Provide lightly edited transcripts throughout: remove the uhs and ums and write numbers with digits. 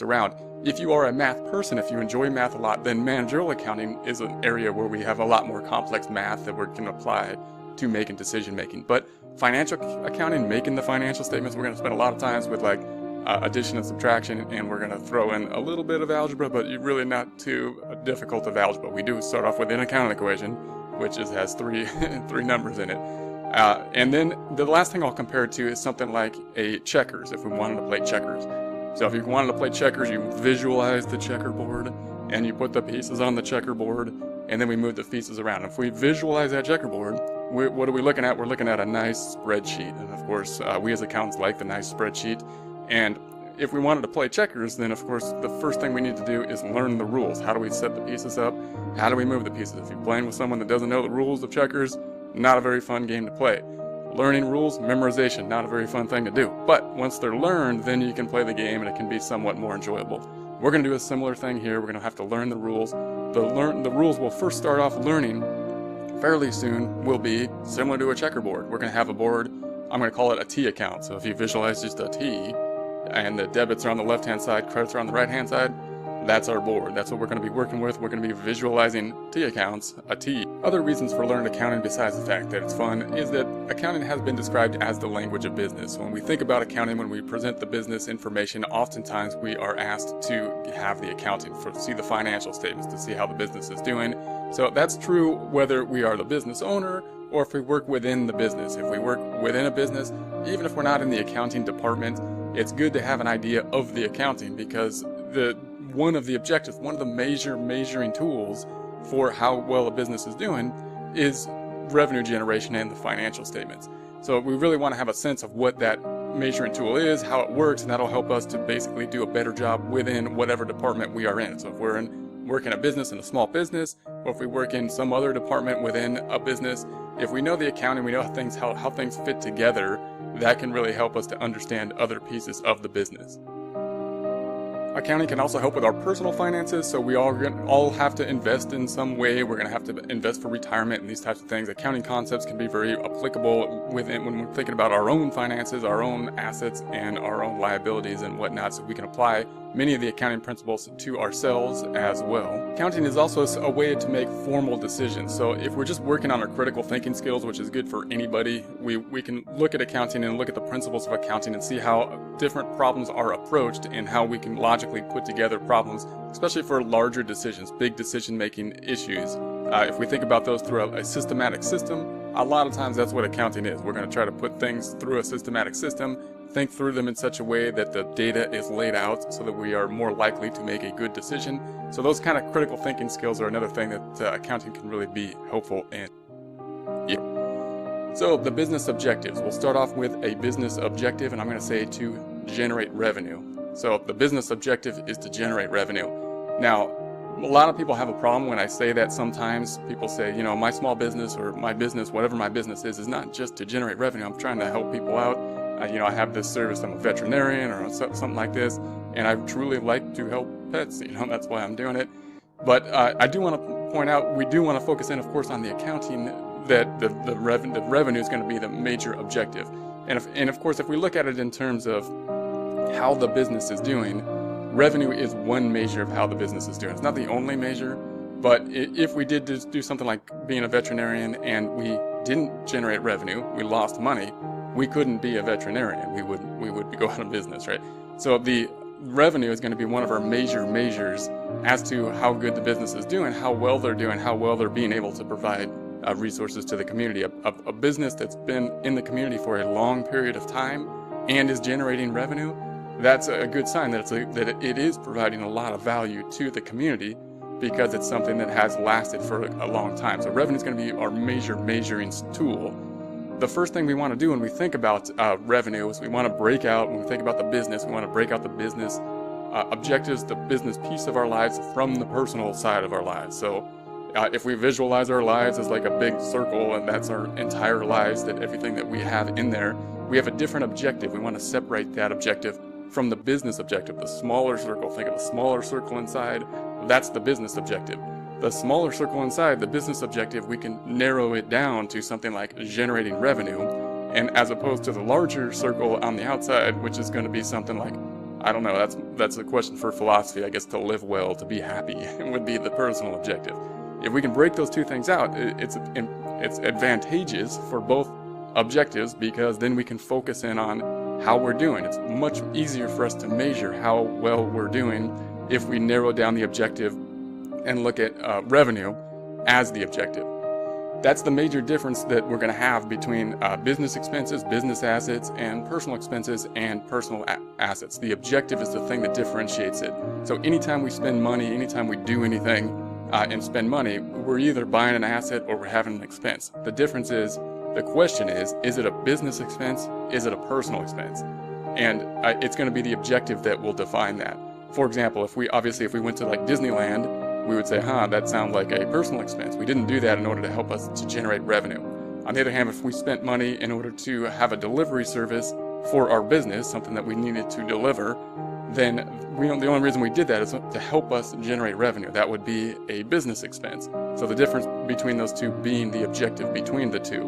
around. If you are a math person, if you enjoy math a lot, then managerial accounting is an area where we have a lot more complex math that we can apply to making decision making. But financial accounting, making the financial statements, we're going to spend a lot of times with like addition and subtraction, and we're going to throw in a little bit of algebra, but really not too difficult of algebra. We do start off with an accounting equation, which has three numbers in it. And then the last thing I'll compare it to is something like a checkers, if we wanted to play checkers. So if you wanted to play checkers, you visualize the checkerboard, and you put the pieces on the checkerboard, and then we move the pieces around. If we visualize that checkerboard, what are we looking at? We're looking at a nice spreadsheet. And of course, we as accountants like the nice spreadsheet. And if we wanted to play checkers, then of course the first thing we need to do is learn the rules. How do we set the pieces up? How do we move the pieces? If you're playing with someone that doesn't know the rules of checkers, not a very fun game to play. Learning rules, memorization, not a very fun thing to do. But once they're learned, then you can play the game and it can be somewhat more enjoyable. We're going to do a similar thing here. We're going to have to learn the rules. The rules we'll first start off learning fairly soon will be similar to a checkerboard. We're going to have a board, I'm going to call it a T account. So if you visualize just a T, and the debits are on the left-hand side, credits are on the right-hand side, that's our board. That's what we're going to be working with. We're going to be visualizing T accounts, a T. Other reasons for learning accounting besides the fact that it's fun is that accounting has been described as the language of business. When we think about accounting, when we present the business information, oftentimes we are asked to have the accounting, to see the financial statements, to see how the business is doing. So that's true whether we are the business owner or if we work within the business. If we work within a business, even if we're not in the accounting department, it's good to have an idea of the accounting, because one of the objectives, one of the measuring tools for how well a business is doing is revenue generation and the financial statements. So we really want to have a sense of what that measuring tool is, how it works, and that'll help us to basically do a better job within whatever department we are in. So if we're working a business in a small business, or if we work in some other department within a business, if we know the accounting, we know how things fit together, that can really help us to understand other pieces of the business. Accounting can also help with our personal finances, so we all have to invest in some way. We're going to have to invest for retirement and these types of things. Accounting concepts can be very applicable when we're thinking about our own finances, our own assets, and our own liabilities and whatnot, so we can apply many of the accounting principles to ourselves as well. Accounting is also a way to make formal decisions. So if we're just working on our critical thinking skills, which is good for anybody, we can look at accounting and look at the principles of accounting and see how different problems are approached and how we can logically put together problems, especially for larger decisions, big decision-making issues. If we think about those through a systematic system, a lot of times that's what accounting is. We're going to try to put things through a systematic system, think through them in such a way that the data is laid out so that we are more likely to make a good decision. So those kind of critical thinking skills are another thing that accounting can really be helpful in. So the business objectives. We'll start off with a business objective, and I'm going to say to generate revenue. So the business objective is to generate revenue. Now, a lot of people have a problem when I say that. Sometimes people say, my small business or my business, whatever my business is not just to generate revenue. I'm trying to help people out. I have this service, I'm a veterinarian or something like this, and I truly like to help pets, that's why I'm doing it. But I do want to point out, we do want to focus in, of course, on the accounting, that the revenue is going to be the major objective. And of course, if we look at it in terms of how the business is doing, revenue is one measure of how the business is doing. It's not the only measure, but if we did do something like being a veterinarian and we didn't generate revenue, we lost money, we couldn't be a veterinarian. We would go out of business, right? So the revenue is going to be one of our major measures as to how good the business is doing, how well they're doing, how well they're being able to provide resources to the community. A business that's been in the community for a long period of time and is generating revenue, that's a good sign that it is providing a lot of value to the community, because it's something that has lasted for a long time. So revenue is going to be our major measuring tool. The first thing we want to do when we think about revenue is we want to break out, when we think about the business, we want to break out the business objectives, the business piece of our lives from the personal side of our lives. So if we visualize our lives as like a big circle and that's our entire lives, that everything that we have in there, we have a different objective. We want to separate that objective from the business objective, the smaller circle. Think of a smaller circle inside, that's the business objective. The smaller circle inside, the business objective, we can narrow it down to something like generating revenue, and as opposed to the larger circle on the outside, which is going to be something like I don't know, that's a question for philosophy. I guess to live well, to be happy, would be the personal objective. If we can break those two things out, it's advantageous for both objectives, because then we can focus in on how we're doing. It's much easier for us to measure how well we're doing if we narrow down the objective and look at revenue as the objective. That's the major difference that we're going to have between business expenses, business assets, and personal expenses and personal assets. The objective is the thing that differentiates it. So anytime we spend money, anytime we do anything and spend money, we're either buying an asset or we're having an expense. The difference is, the question is it a business expense? Is it a personal expense? And it's going to be the objective that will define that. For example, if we went to like Disneyland, we would say, that sounds like a personal expense. We didn't do that in order to help us to generate revenue. On the other hand, if we spent money in order to have a delivery service for our business, something that we needed to deliver, then the only reason we did that is to help us generate revenue. That would be a business expense. So the difference between those two being the objective between the two.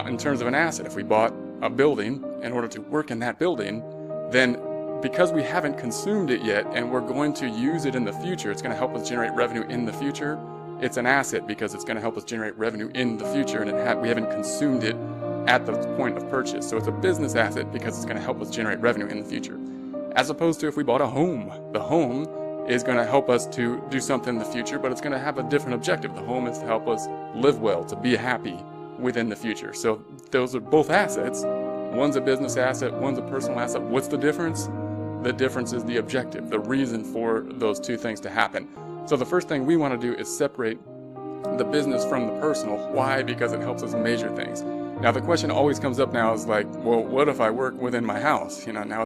In terms of an asset, if we bought a building in order to work in that building, then because we haven't consumed it yet and we're going to use it in the future, it's going to help us generate revenue in the future. It's an asset because it's going to help us generate revenue in the future, and we haven't consumed it at the point of purchase. So it's a business asset because it's going to help us generate revenue in the future. As opposed to if we bought a home. The home is going to help us to do something in the future, but it's going to have a different objective. The home is to help us live well, to be happy within the future. So those are both assets. One's a business asset, one's a personal asset. What's the difference? The difference is the objective, the reason for those two things to happen. So the first thing we want to do is separate the business from the personal. Why? Because it helps us measure things. Now the question always comes up now is like, well, what if I work within my house? Now